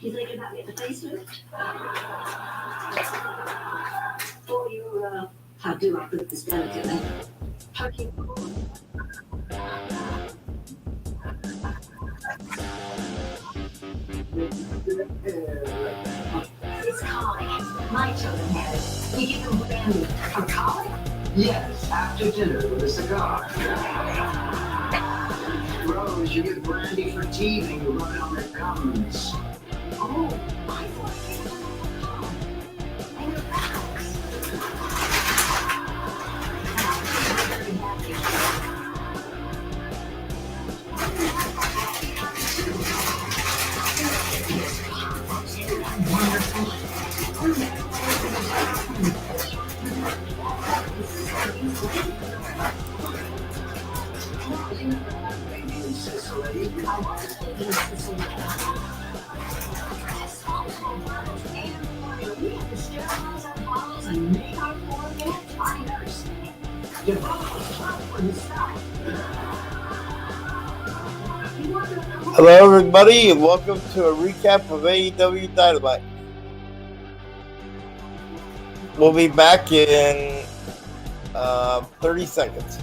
You thinking about getting a facelift? Or you, how do I put this delicately? Turkey. It's colic. My children have it. We give them brandy. For colic? Yes, after dinner with a cigar. Rose, you get brandy for teeth and you rub it on their gums. Oh, I thought you were calm. And your backs. Very happy. Hello, everybody, and welcome to a recap of AEW Dynamite. We'll be back in 30 seconds.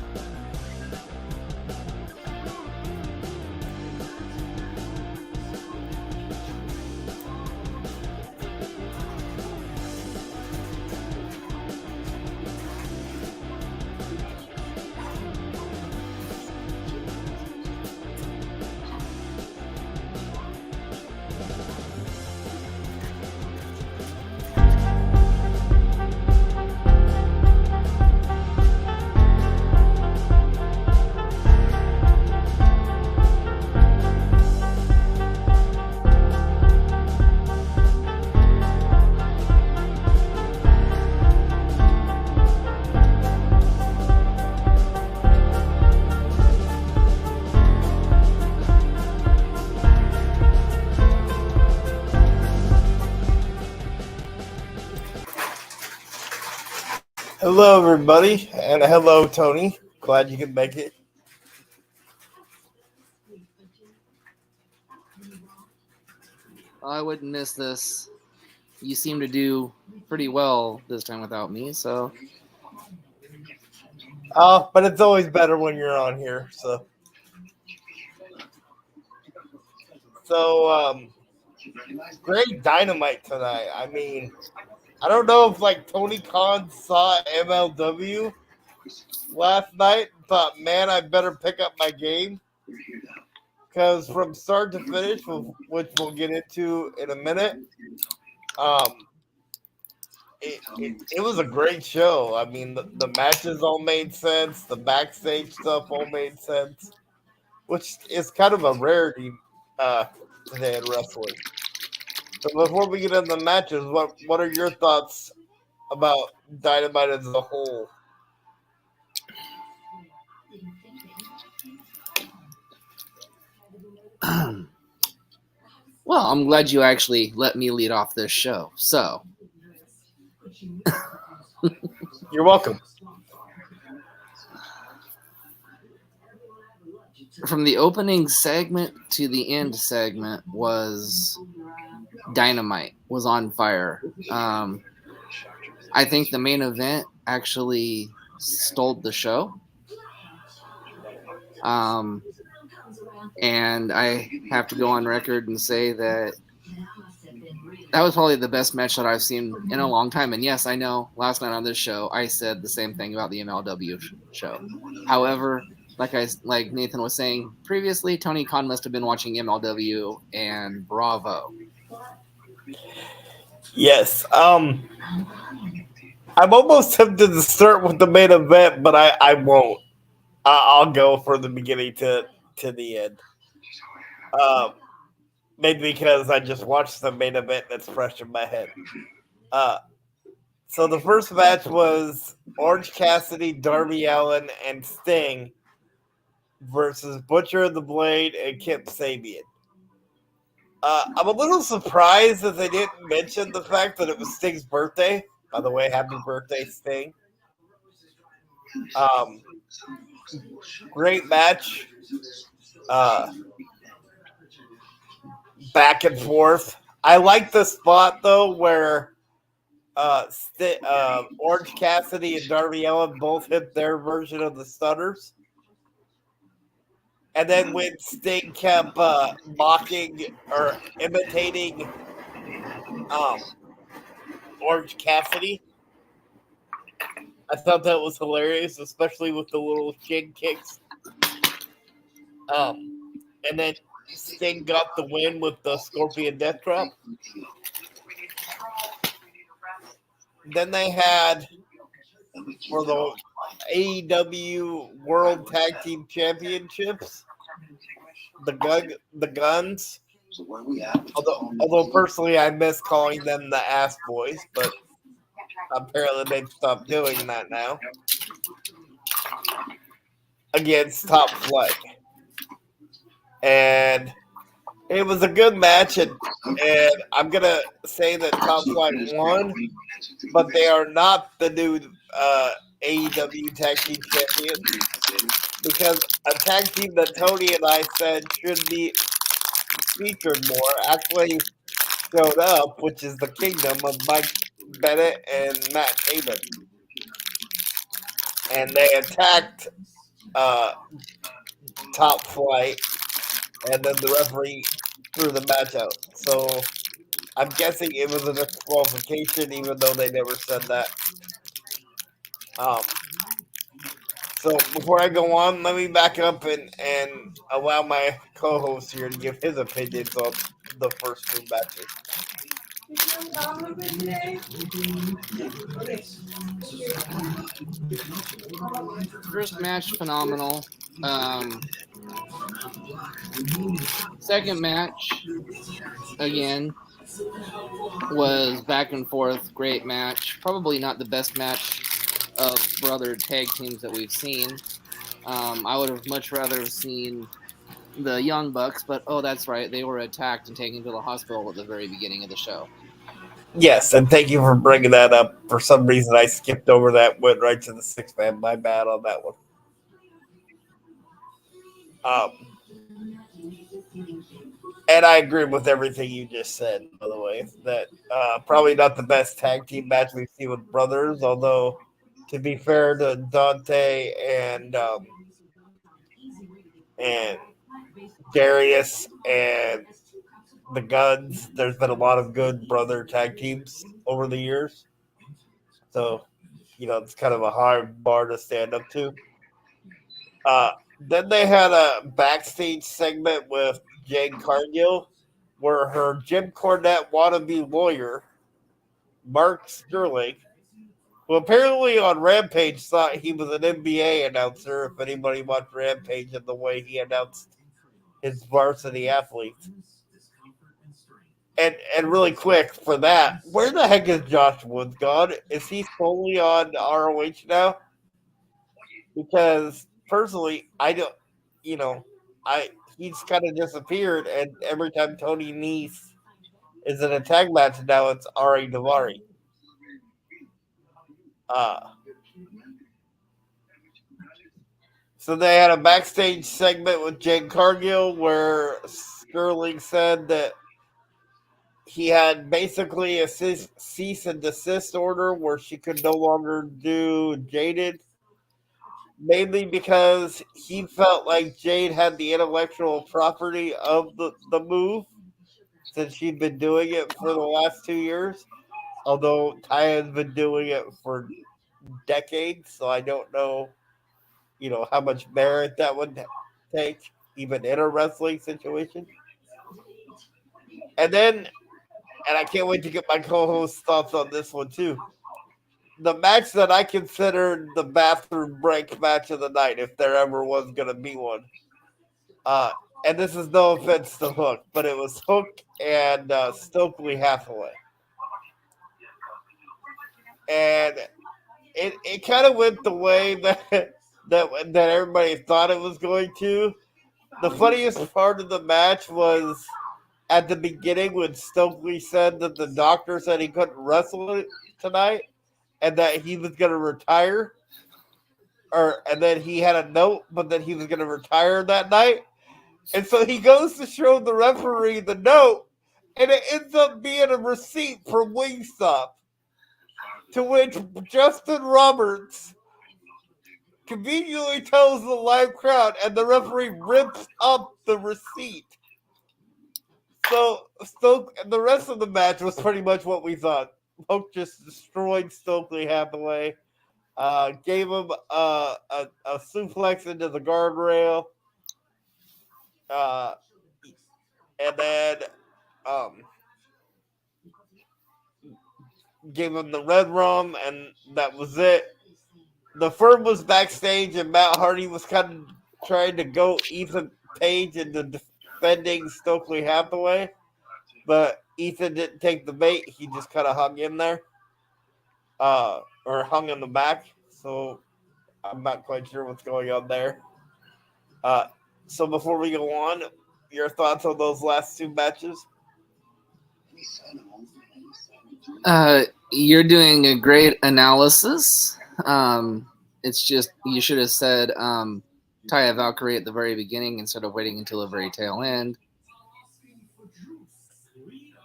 Hello, everybody, and hello, Tony. Glad you could make it. I wouldn't miss this. You seem to do pretty well this time without me, so. But it's always better when you're on here, so. Great Dynamite tonight. I mean, I don't know if, Tony Khan saw MLW last night and thought, man, I better pick up my game. Because from start to finish, which we'll get into in a minute, it was a great show. I mean, the matches all made sense. The backstage stuff all made sense, which is kind of a rarity today in wrestling. So before we get into the matches, what are your thoughts about Dynamite as a whole? Well, I'm glad you actually let me lead off this show. So. You're welcome. From the opening segment to the end segment was Dynamite, was on fire. I think the main event actually stole the show. And I have to go on record and say that was probably the best match that I've seen in a long time. And yes, I know last night on this show, I said the same thing about the MLW show. However, like Nathan was saying previously, Tony Khan must have been watching MLW, and bravo. Yes. I'm almost tempted to start with the main event, but I won't. I'll go from the beginning to the end. Maybe because I just watched the main event that's fresh in my head. So the first match was Orange Cassidy, Darby Allin, and Sting versus Butcher of the Blade and Kip Sabian. I'm a little surprised that they didn't mention the fact that it was Sting's birthday. By the way, happy birthday, Sting. Great match. back and forth. I like the spot though where Orange Cassidy and Darby Allin both hit their version of the stunners. And then when Sting kept mocking or imitating um, Orange Cassidy, I thought that was hilarious, especially with the little shin kicks. And then Sting got the win with the Scorpion Death Drop. Then they had for the AEW World Tag Team Championships the Guns. Although personally I miss calling them the Ass Boys, but apparently they've stopped doing that now. Against Top Flight. And it was a good match, and I'm going to say that Top Flight won, but they are not the new AEW Tag Team Champions, because a tag team that Tony and I said should be featured more actually showed up, which is the Kingdom of Mike Bennett and Matt Taven. And they attacked Top Flight, and then the referee threw the match out. So I'm guessing it was a disqualification, even though they never said that. So before I go on, let me back up and allow my co-host here to give his opinions on the first two matches. First match, phenomenal. Second match, again, was back and forth. Great match. Probably not the best match of brother tag teams that we've seen. I would have much rather have seen the Young Bucks, but oh, that's right. They were attacked and taken to the hospital at the very beginning of the show. Yes, and thank you for bringing that up. For some reason, I skipped over that, went right to the six man. My bad on that one. And I agree with everything you just said, by the way. That probably not the best tag team match we've seen with brothers, although, to be fair to Dante and Darius and the Guns, there's been a lot of good brother tag teams over the years. So, it's kind of a hard bar to stand up to. Then they had a backstage segment with Jade Cargill, where her Jim Cornette wannabe lawyer, Mark Sterling, who apparently on Rampage thought he was an NBA announcer, if anybody watched Rampage and the way he announced his varsity athletes. And really quick for that, where the heck is Josh Woods gone? Is he solely on ROH now? Because personally, I don't, he's kind of disappeared, and every time Tony Nese is in a tag match now, it's Ari Daivari. So they had a backstage segment with Jade Cargill where Sterling said that he had basically a cease and desist order where she could no longer do Jaded, mainly because he felt like Jade had the intellectual property of the move since she'd been doing it for the last 2 years, although Tya's been doing it for decades, so I don't know, how much merit that would take, even in a wrestling situation. And I can't wait to get my co-host's thoughts on this one too. The match that I considered the bathroom break match of the night, if there ever was going to be one. And this is no offense to Hook, but it was Hook and Stokely Hathaway. And it kind of went the way that everybody thought it was going to. The funniest part of the match was at the beginning when Stokely said that the doctor said he couldn't wrestle tonight and that he was going to retire. And then he had a note, but that he was going to retire that night. And so he goes to show the referee the note, and it ends up being a receipt from Wingstop. To which Justin Roberts conveniently tells the live crowd, and the referee rips up the receipt. So the rest of the match was pretty much what we thought. Hook just destroyed Stokely Hathaway, gave him a suplex into the guardrail, and then gave him the red rum, and that was it. The firm was backstage, and Matt Hardy was kind of trying to go Ethan Page into defending Stokely Hathaway, but Ethan didn't take the bait. He just kind of hung in there, or hung in the back. So I'm not quite sure what's going on there. So before we go on, your thoughts on those last two matches? You're doing a great analysis. It's just you should have said Taya Valkyrie at the very beginning instead of waiting until the very tail end.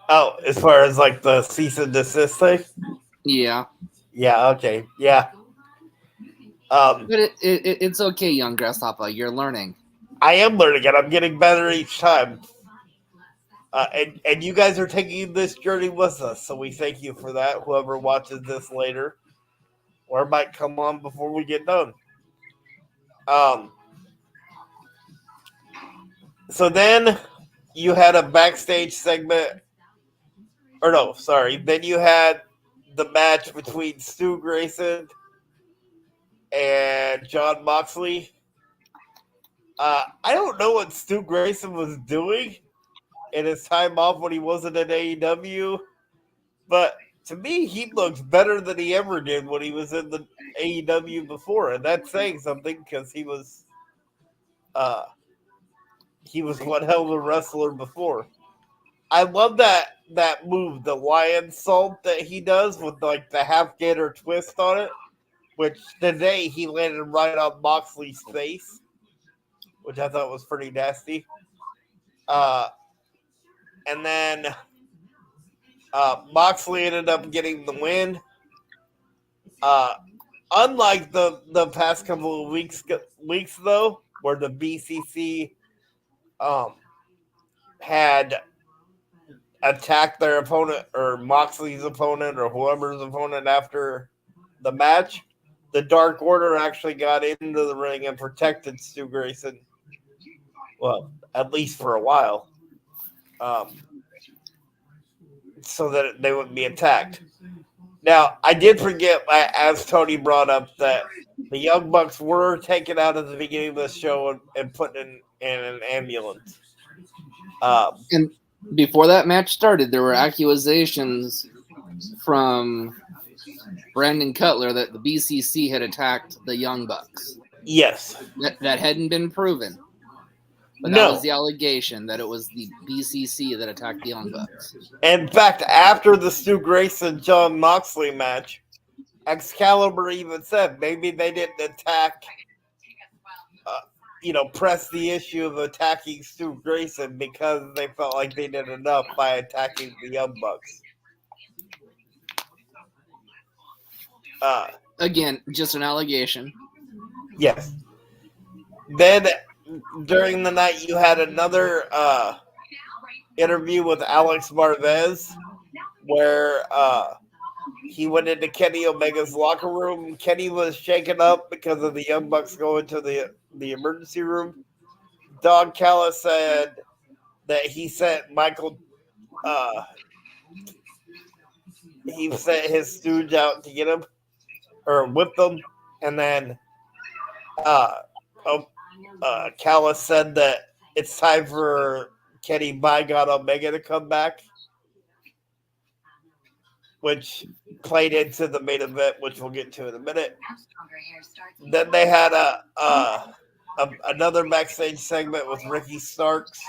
Oh, as far as like the cease and desist thing? Yeah. Yeah, okay. Yeah. But it's okay, young Grasshopper. You're learning. I am learning it. I'm getting better each time. And you guys are taking this journey with us, so we thank you for that. Whoever watches this later, or might come on before we get done. So then you had a backstage segment, or no, sorry. Then you had the match between Stu Grayson and John Moxley. I don't know what Stu Grayson was doing in his time off when he wasn't in AEW, but to me, he looks better than he ever did when he was in the AEW before, and that's saying something because he was one hell of a wrestler before. I love that move, the lion salt that he does with like the half gator twist on it, which today he landed right on Moxley's face, which I thought was pretty nasty. And then Moxley ended up getting the win. Unlike the past couple of weeks though, where the BCC had attacked their opponent or Moxley's opponent or whoever's opponent after the match, the Dark Order actually got into the ring and protected Stu Grayson. Well, at least for a while, so that they wouldn't be attacked. Now, I did forget, as Tony brought up, that the Young Bucks were taken out at the beginning of the show and put in an ambulance. And before that match started, there were accusations from Brandon Cutler that the BCC had attacked the Young Bucks. Yes. That hadn't been proven. But that was the allegation, that it was the BCC that attacked the Young Bucks. In fact, after the Stu Grayson John Moxley match, Excalibur even said maybe they didn't attack, press the issue of attacking Stu Grayson because they felt like they did enough by attacking the Young Bucks. Again, just an allegation. Yes. Then during the night, you had another interview with Alex Marvez where he went into Kenny Omega's locker room. Kenny was shaken up because of the Young Bucks going to the emergency room. Don Callis said that he sent Michael, he sent his stooge out to get him, or with them, and then Callis said that it's time for Kenny by God Omega to come back, which played into the main event, which we'll get to in a minute. Then they had another backstage segment with Ricky Starks,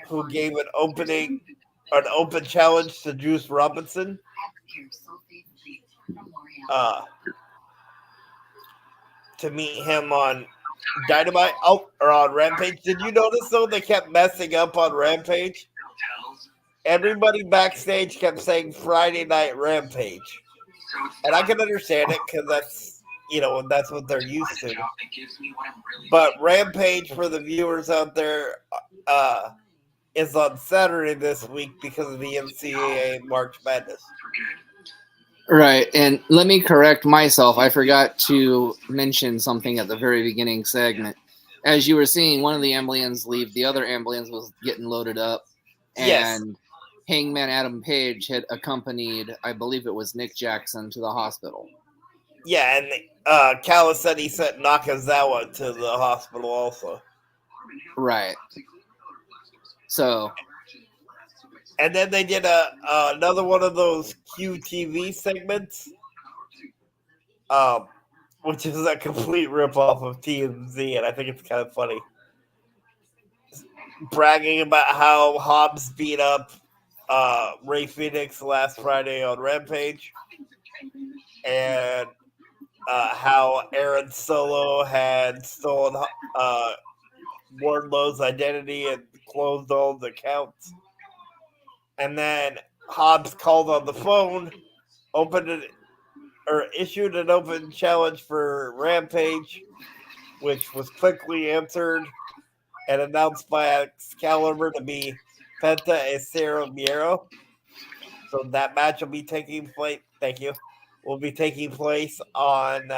who gave an open challenge to Juice Robinson. To meet him on Dynamite or on Rampage. Did you notice though they kept messing up on Rampage? Everybody backstage kept saying Friday Night Rampage, and I can understand it because that's what they're used to. But Rampage for the viewers out there is on Saturday this week because of the NCAA March Madness. Right, and let me correct myself. I forgot to mention something at the very beginning segment. As you were seeing one of the ambulance leave, the other ambulance was getting loaded up, and Yes. Hangman Adam Page had accompanied, I believe it was Nick Jackson, to the hospital. Yeah, and Callis said he sent Nakazawa to the hospital also. Right. So. And then they did another one of those QTV segments, which is a complete ripoff of TMZ, and I think it's kind of funny. Bragging about how Hobbs beat up Ray Phoenix last Friday on Rampage, and how Aaron Solo had stolen Wardlow's identity and closed all the accounts. And then Hobbs called on the phone, issued an open challenge for Rampage, which was quickly answered and announced by Excalibur to be Penta and Cero Miedo. So that match will be taking place. Thank you. Will be taking place on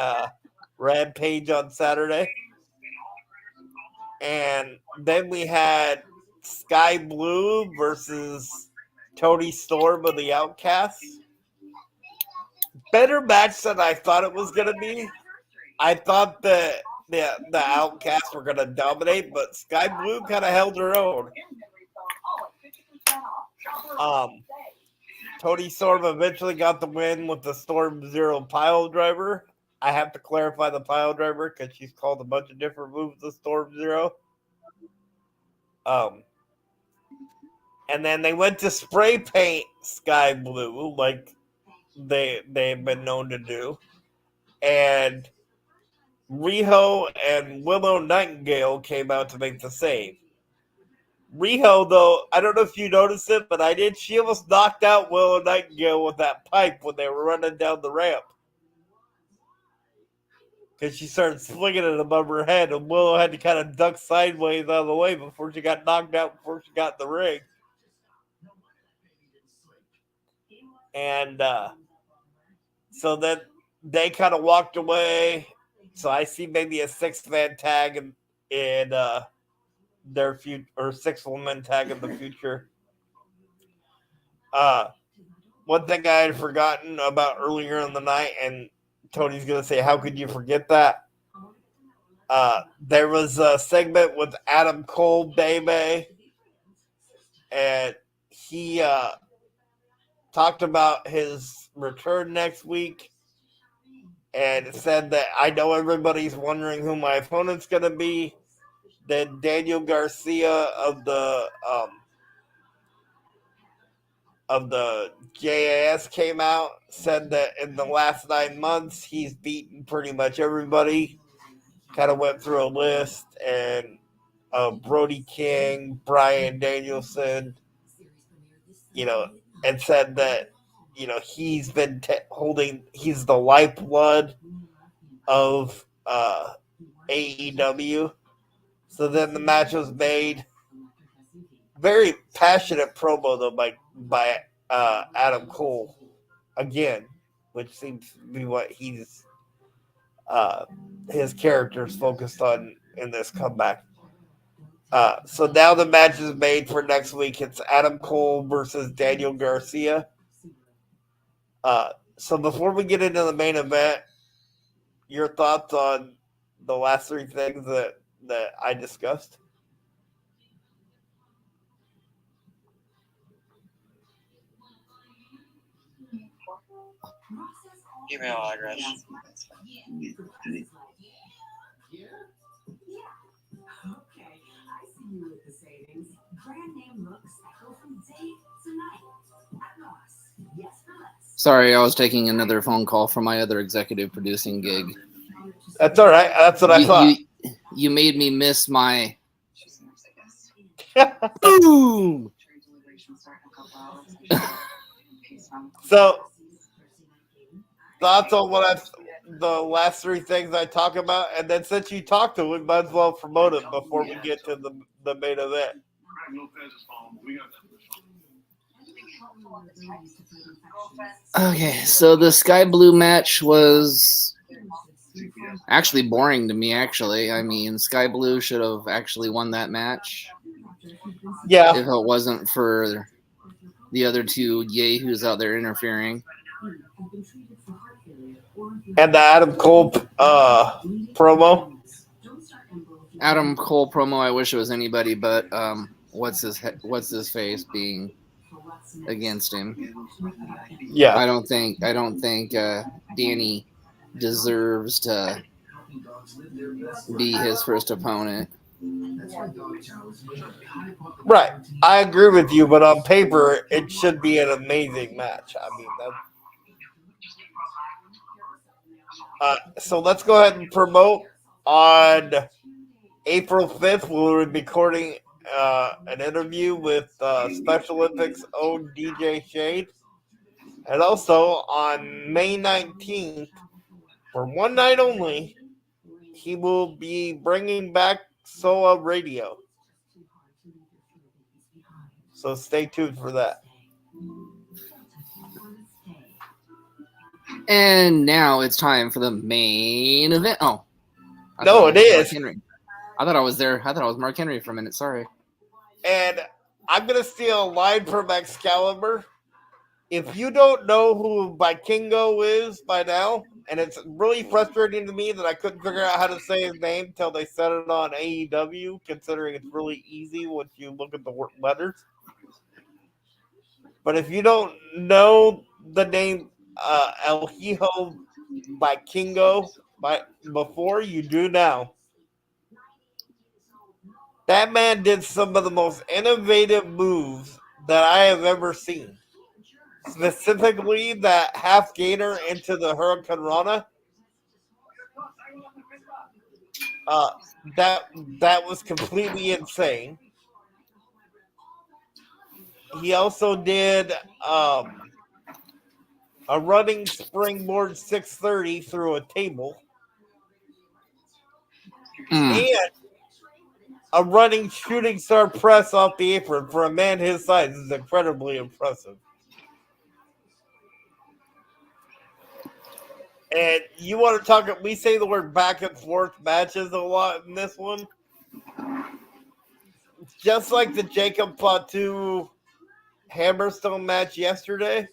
Rampage on Saturday. And then we had Sky Blue versus Tony Storm of the Outcasts. Better match than I thought it was going to be. I thought that the Outcasts were going to dominate, but Sky Blue kind of held her own. Tony Storm eventually got the win with the Storm Zero pile driver. I have to clarify the pile driver because she's called a bunch of different moves the Storm Zero. And then they went to spray paint Sky Blue like they've been known to do. And Riho and Willow Nightingale came out to make the save. Riho, though, I don't know if you noticed it, but I did. She almost knocked out Willow Nightingale with that pipe when they were running down the ramp. Because she started swinging it above her head, and Willow had to kind of duck sideways out of the way before she got knocked out before she got in the ring. And so then they kind of walked away. So I see maybe a 6-man tag in their future, or 6-woman tag in the future. One thing I had forgotten about earlier in the night, and Tony's going to say, how could you forget that? There was a segment with Adam Cole, Baby, and he talked about his return next week and said that I know everybody's wondering who my opponent's going to be. Then Daniel Garcia of the JAS came out, said that in the last 9 months he's beaten pretty much everybody. Kind of went through a list, and Brody King, Bryan Danielson, and said that he's been he's the lifeblood of AEW. So then the match was made. Very passionate promo though by Adam Cole again, which seems to be what his character's focused on in this comeback. So now the match is made for next week. It's Adam Cole versus Daniel Garcia. So before we get into the main event, your thoughts on the last 3 things that I discussed? Email address. Sorry, I was taking another phone call from my other executive producing gig. That's all right. That's what I thought. you made me miss my boom. So, thoughts on the last three things I talk about, and then since you talked to it, we might as well promote it before we get to the main event. Okay, so the Sky Blue match was actually boring to me, actually. I mean, Sky Blue should have actually won that match. Yeah. If it wasn't for the other two yahoos out there interfering. And the Adam Cole promo. Adam Cole promo, I wish it was anybody but what's his face being against him. Yeah. I don't think Danny deserves to be his first opponent. Right. I agree with you, but on paper, it should be an amazing match. I mean, so let's go ahead and promote on April 5th. We'll be recording an interview with Special Olympics own DJ Shade. And also on May 19th, for one night only, he will be bringing back SOA Radio. So stay tuned for that. And now it's time for the main event. Oh. No, it is. I thought I was there. I thought I was Mark Henry for a minute. Sorry. And I'm going to steal a line from Excalibur. If you don't know who Vikingo is by now, and it's really frustrating to me that I couldn't figure out how to say his name until they said it on AEW, considering it's really easy once you look at the letters. But if you don't know the name El Hijo Vikingo before, you do now. That man did some of the most innovative moves that I have ever seen. Specifically, that half gainer into the Hurricane Rana. That was completely insane. He also did a running springboard 630 through a table. And a running shooting star press off the apron for a man his size is incredibly impressive. And you want to talk, we say the word back and forth matches a lot in this one. Just like the Jacob Fatu Hammerstone match yesterday.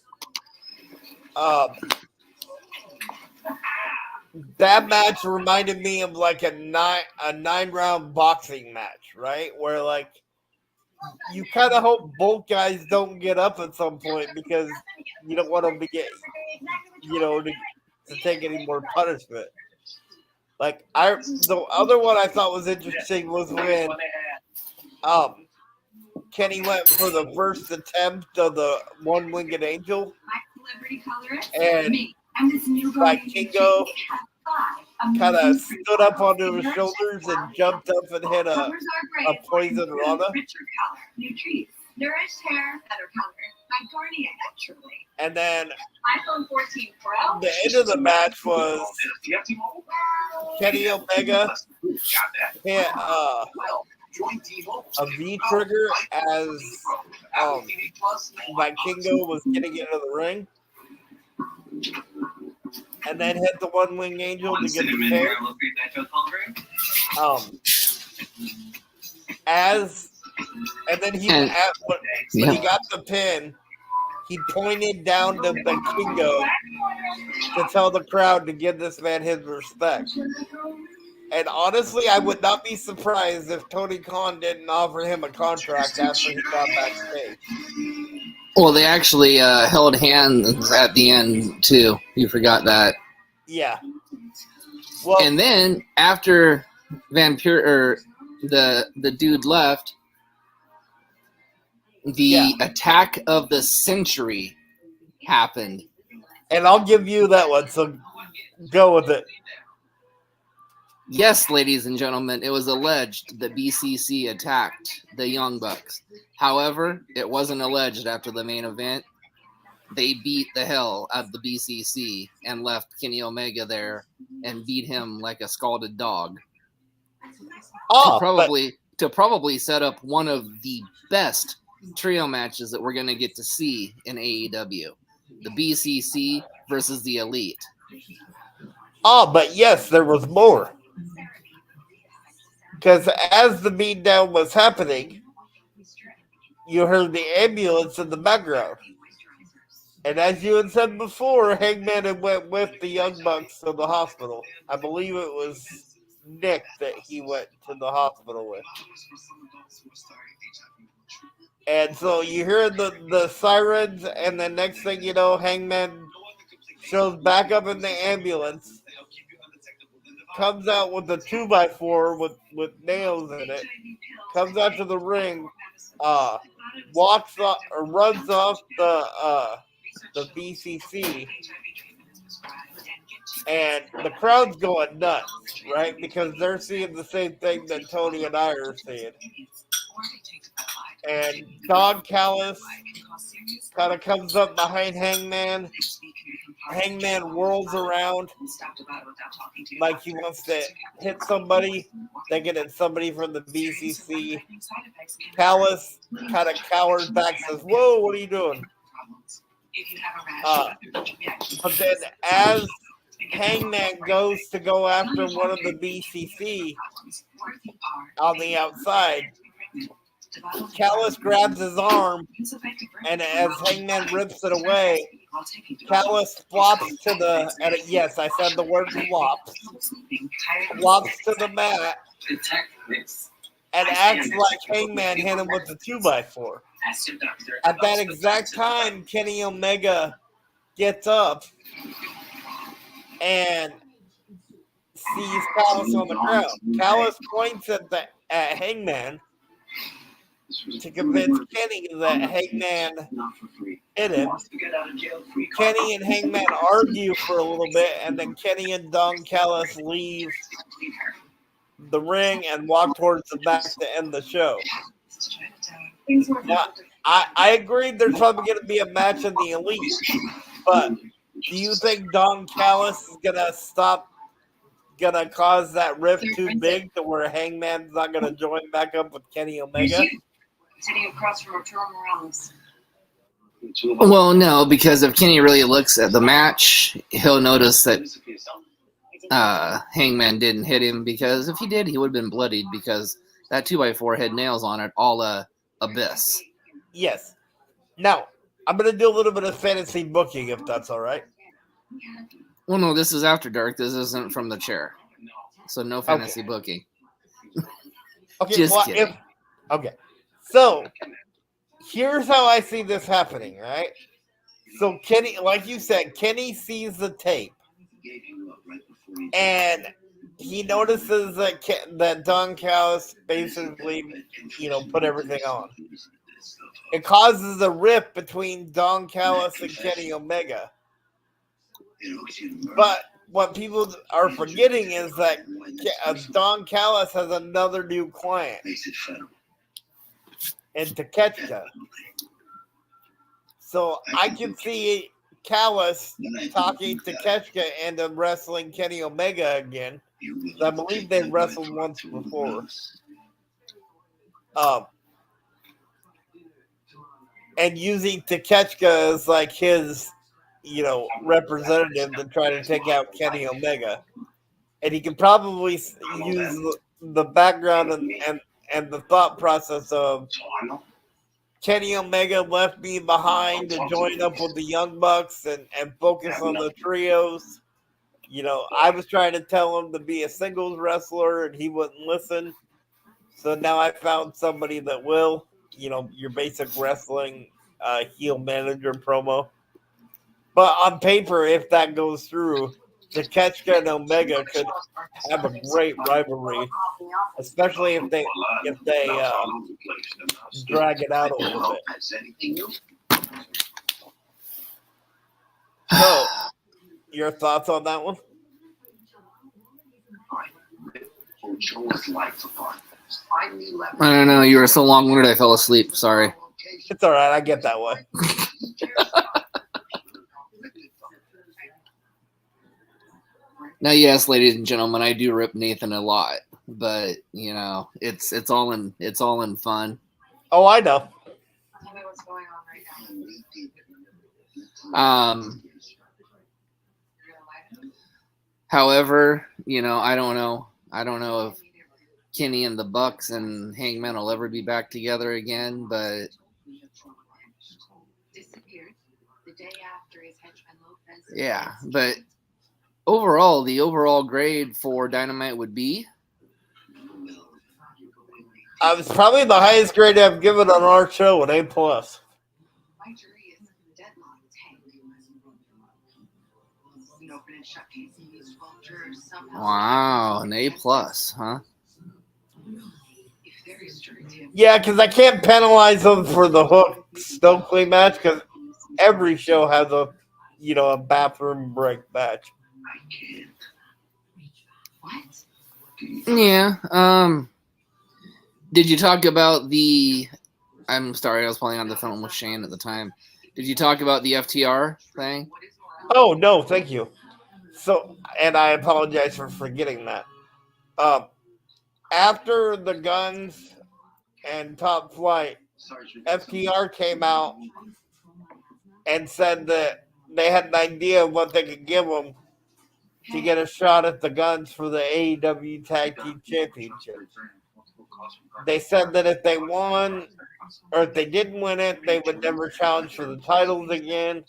That match reminded me of like a 9-round boxing match, right? Where like you kind of hope both guys don't get up at some point because you don't want them to get, to take any more punishment. Like the other one I thought was interesting was when Kenny went for the first attempt of the one-winged angel, and Vikingo kind of stood up onto his shoulders and jumped up and hit a poison Rana. And then the end of the match was Kenny Omega hit a V trigger as Vikingo was getting into the ring, and then hit the one-wing angel to get the pin. And then when he got the pin, he pointed down to Vikingo to tell the crowd to give this man his respect. And honestly, I would not be surprised if Tony Khan didn't offer him a contract after he got backstage. Well, they actually held hands at the end, too. You forgot that. Yeah. Well, and then, after the dude left, the attack of the century happened. And I'll give you that one, so go with it. Yes, ladies and gentlemen, it was alleged that BCC attacked the Young Bucks. However, it wasn't alleged after the main event. They beat the hell out of the BCC and left Kenny Omega there and beat him like a scalded dog Oh, but to probably set up one of the best trio matches that we're going to get to see in AEW. The BCC versus the Elite. but yes, there was more. Because as the beatdown was happening, you heard the ambulance in the background. And as you had said before, Hangman had went with the Young Bucks to the hospital. I believe it was Nick that he went to the hospital with. And so you hear the sirens, and the next thing you know, Hangman shows back up in the ambulance, comes out with a 2x4 with nails in it, comes out to the ring, walks off or runs off the BCC, and the crowd's going nuts, right? Because they're seeing the same thing that Tony and I are seeing. And Don Callis kind of comes up behind Hangman. Hangman whirls around like he wants to hit somebody, thinking it's somebody from the BCC. Callis kind of cowers back, says, "Whoa, what are you doing?" But then as Hangman goes to go after one of the BCC on the outside, Callis grabs his arm, and as Hangman rips it away, Callis flops to the, and yes, I said the word flops to the mat, and acts like Hangman hit him with the 2x4. At that exact time, Kenny Omega gets up and sees Callis on the ground. Callis points at Hangman to convince Kenny that Hangman hit him. Kenny and Hangman argue for a little bit, and then Kenny and Don Callis leave the ring and walk towards the back to end the show. Now, I agree there's probably going to be a match in the Elite, but do you think Don Callis is gonna cause that rift too big to where Hangman's not gonna join back up with Kenny Omega? Sitting across from Arturo Morales. Well, no, because if Kenny really looks at the match, he'll notice that Hangman didn't hit him, because if he did, he would have been bloodied, because that 2x4 had nails on it, all Abyss. Yes. Now, I'm going to do a little bit of fantasy booking, if that's all right. Well, no, this is After Dark. This isn't from the chair. So no fantasy booking. Okay, Just kidding. Okay. So, here's how I see this happening, right? So, Kenny, like you said, Kenny sees the tape. And he notices that Don Callis basically, put everything on. It causes a rift between Don Callis and Kenny Omega. But what people are forgetting is that Don Callis has another new client in Takeshita. So I can see Callis talking to Takeshita and wrestling Kenny Omega again. I believe they wrestled once before. And using Takeshita as like his, representative to try to take out Kenny Omega. And he can probably use the background and the thought process of Kenny Omega left me behind to join up with the Young Bucks and focus on the trios. I was trying to tell him to be a singles wrestler and he wouldn't listen. So now I found somebody that will, your basic wrestling heel manager promo. But on paper, if that goes through, Takeshita and Omega could have a great rivalry, especially if they drag it out a little bit. So, your thoughts on that one? I don't know. You were so long-winded, I fell asleep. Sorry. It's all right. I get that way. Now, yes, ladies and gentlemen, I do rip Nathan a lot, but you know, it's all in fun. Oh, I know. However, you know, I don't know if Kenny and the Bucks and Hangman will ever be back together again, but yeah, but overall, the overall grade for Dynamite would be It's probably the highest grade I've given on our show, an A+. Wow, an A+, huh? Yeah, because I can't penalize them for the Hook Stokely match because every show has a bathroom break match. Yeah. Did you talk about the? I'm sorry, I was playing on the phone with Shane at the time. Did you talk about the FTR thing? Oh no, thank you. So, and I apologize for forgetting that. After the Guns and Top Flight, FTR came out and said that they had an idea of what they could give them to get a shot at the Guns for the AEW Tag Team Championship. They said that if they won, or if they didn't win it, they would never challenge for the titles again,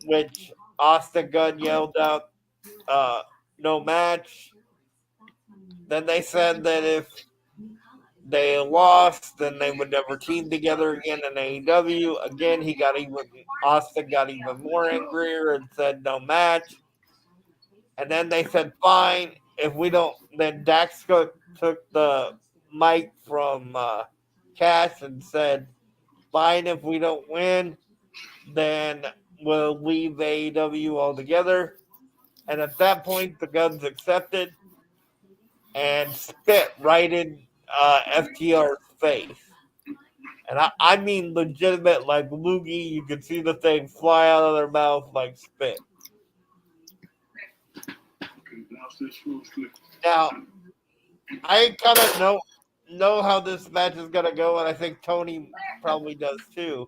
which Austin Gunn yelled out, no match. Then they said that if they lost, then they would never team together again in AEW. Again, Austin got even more angrier and said no match. And then they said, fine, if we don't, then Dax took the mic from Cash and said, fine, if we don't win, then we'll leave AEW altogether. And at that point, the Guns accepted and spit right in FTR's face. And I mean legitimate, like loogie. You could see the thing fly out of their mouth like spit. Now, I kind of know how this match is going to go, and I think Tony probably does too.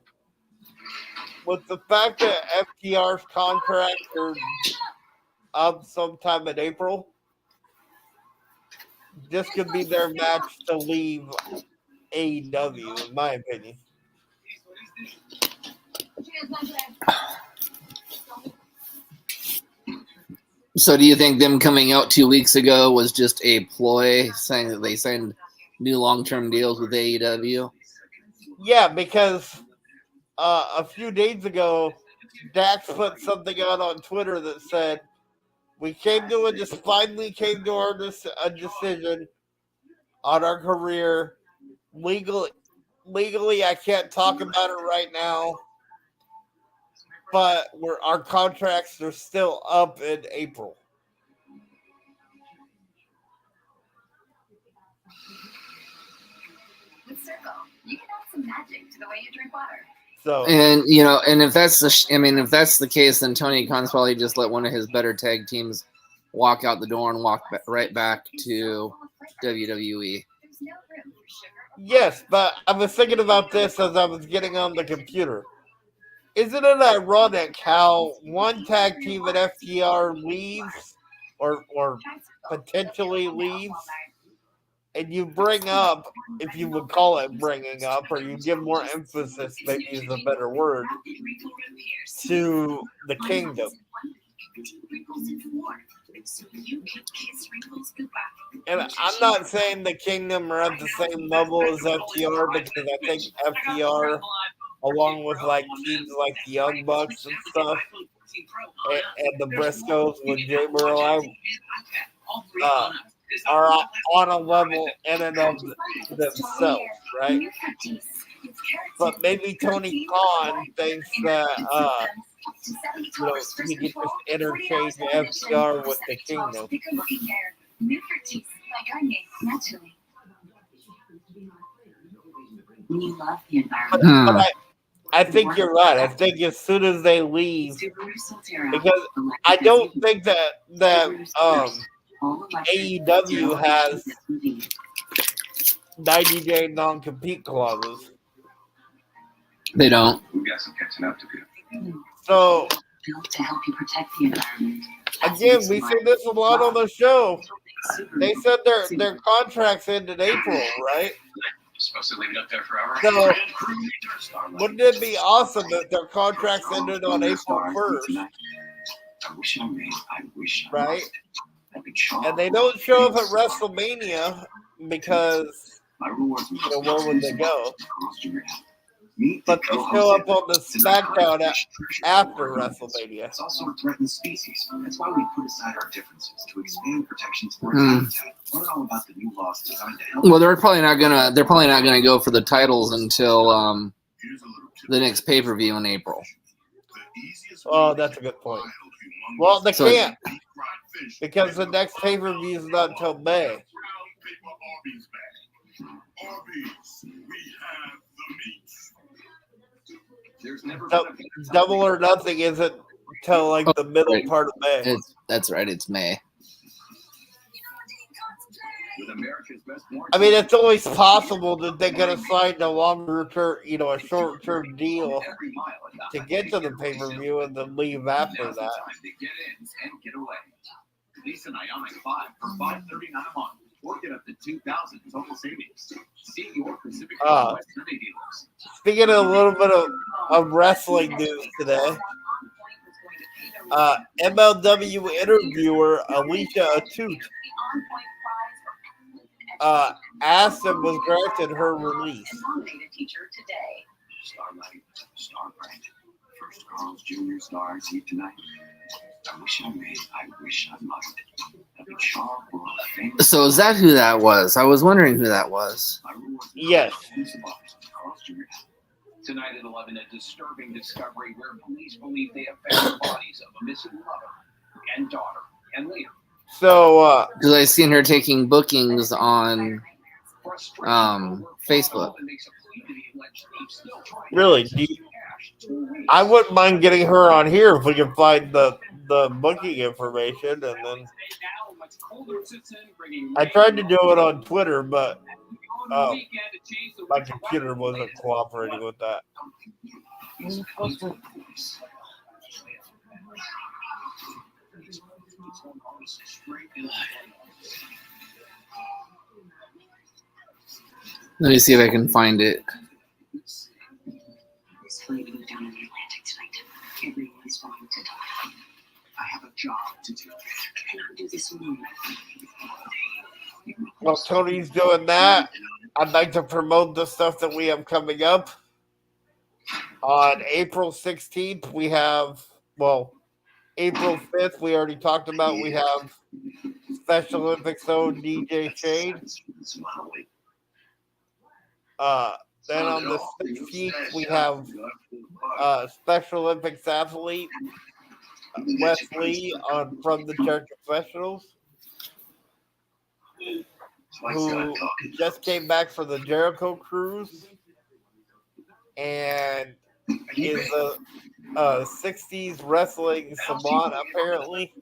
With the fact that FTR's contract are up sometime in April, this could be their match to leave AEW, in my opinion. So do you think them coming out 2 weeks ago was just a ploy saying that they signed new long-term deals with AEW? Yeah, because a few days ago, Dax put something out on Twitter that said, we finally came to a decision on our career. Legally, I can't talk about it right now, but our contracts are still up in April. With Circle, you can add some magic to the way you drink water. So, and if that's the case, then Tony Khan's probably just let one of his better tag teams walk out the door and walk right back to WWE. yes, but I was thinking about this as I was getting on the computer. Isn't it ironic how one tag team at FTR leaves or potentially leaves, and you bring up, if you would call it bringing up, or you give more emphasis, maybe is a better word, to the Kingdom. And I'm not saying the Kingdom are at the same level as FTR, because I think FTR, along with like teams like the Young Bucks and stuff, and the Briscoes with Jay Burrow, are on a level in and of themselves, right? But maybe Tony Khan thinks that he can just interchange FTR with the Kingdom. my gardening, naturally. When you love the But, environment, but I think you're right. I think as soon as they leave, because I don't think that AEW has 90-day non-compete clauses. They don't. We've got some catching up to do. So built to help you protect the environment. again, we see this a lot on the show. They said their contracts end in April, right? You're supposed to leave it up there forever. So wouldn't it be awesome that their contracts ended on April 1st, I wish I made. I wish I right? must. And they don't show up at WrestleMania because My rewards where would they go? But they show up on the SmackDown after WrestleMania. It's also a threatened species. That's why we put aside our differences to expand protections for its habitat. Learn all about the new laws designed to help. Well, they're probably not gonna go for the titles until the next pay-per-view in April. Oh, that's a good point. Well, they can't because the next pay-per-view is not until May. So, Double or Nothing isn't until like the middle right. part of May. That's right. It's May. I mean, it's always possible that they're going to sign a longer term, a short-term deal to get to the pay-per-view and then leave after that. Lisa and Ionic 5 for $539 a month. Or get up to $2,000 total savings. See your Pacific Northwest Sunday dealers. Speaking of a little bit of wrestling news today, MLW interviewer Alicia Atout asked and was granted her release. Starlight. First Carl's Jr. Star see tonight. I wish I made. I wish I must. So is that who that was? I was wondering who that was. Yes. Tonight at 11, a disturbing discovery where police believe they have found the bodies of a missing lover and daughter and later. So, because I seen her taking bookings on Facebook. Really? I wouldn't mind getting her on here if we can find the booking information, and then I tried to do it on Twitter, but my computer wasn't cooperating with that. Let me see if I can find it. I have a job to do. While Tony's doing that, I'd like to promote the stuff that we have coming up. On April 16th, we have, April 5th, we already talked about, we have Special Olympics own DJ Shane. Then on the 16th, we have Special Olympics athlete Wes Lee from the Church Professionals, who just came back for the Jericho Cruise and is a 60s wrestling savant, apparently,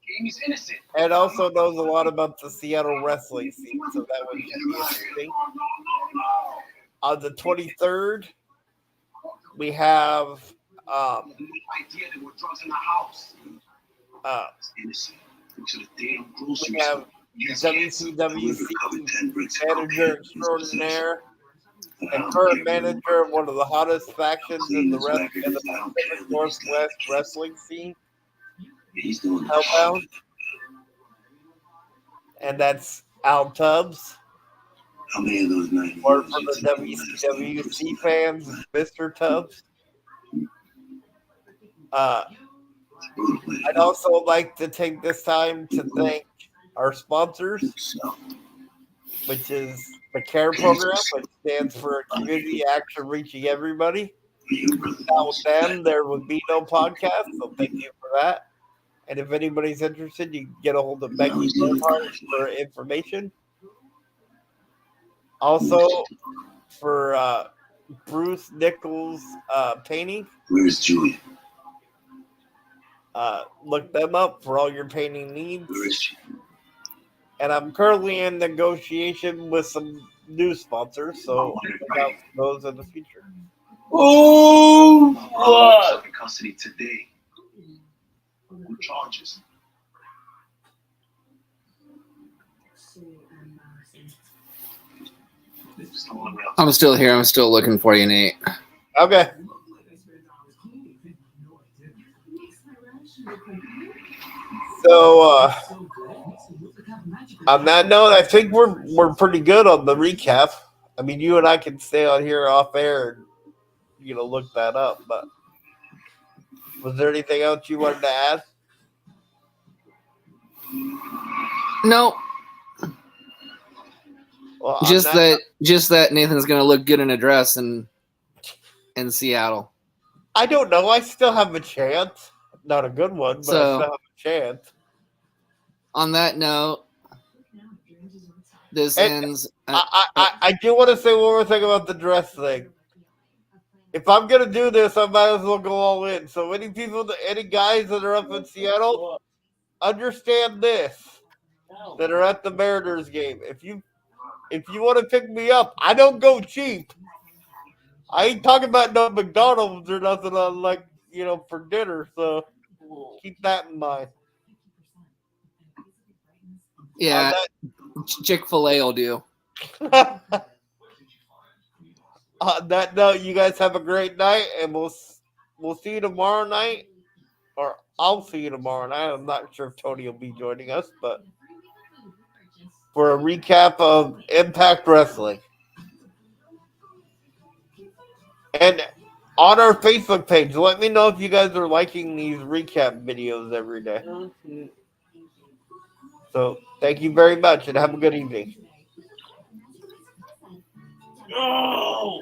and also knows a lot about the Seattle wrestling scene, so that would be interesting. On the 23rd, we have WCW manager extraordinaire and current manager of one of the hottest factions in the Pacific Northwest wrestling scene, Hellbound, and that's Al Tubbs. How many of those 90 or for the WCWC fans, Mr. Tubbs. I'd also like to take this time to thank our sponsors, which is the CARE program, which stands for Community Action Reaching Everybody. Without them, there would be no podcast, so thank you for that. And if anybody's interested, you can get a hold of Becky Bernhardt for information. Also, for Bruce Nichols painting, Where's Julia? look them up for all your painting needs. Where is she? And I'm currently in negotiation with some new sponsors, so look out for those in the future. Oh, What? In custody today. Who charges? I'm still here. I'm still looking for you, Nate. Okay. So on that note, I think we're pretty good on the recap. I mean, you and I can stay on here off air and look that up. But was there anything else you wanted to add? No, Well, just that Nathan's gonna look good in a dress in Seattle. I don't know. I still have a chance. Not a good one, but I still have a chance. On that note, this ends. I do want to say one more thing about the dress thing. If I'm gonna do this, I might as well go all in. So any guys that are up in Seattle, understand this: that are at the Mariners game. If you want to pick me up, I don't go cheap. I ain't talking about no McDonald's or nothing on for dinner. So keep that in mind. Yeah, Chick-fil-A will do. On that note, you guys have a great night, and we'll see you tomorrow night, or I'll see you tomorrow night. I'm not sure if Tony will be joining us, but for a recap of Impact Wrestling. And on our Facebook page, let me know if you guys are liking these recap videos every day. So thank you very much, and have a good evening. Oh.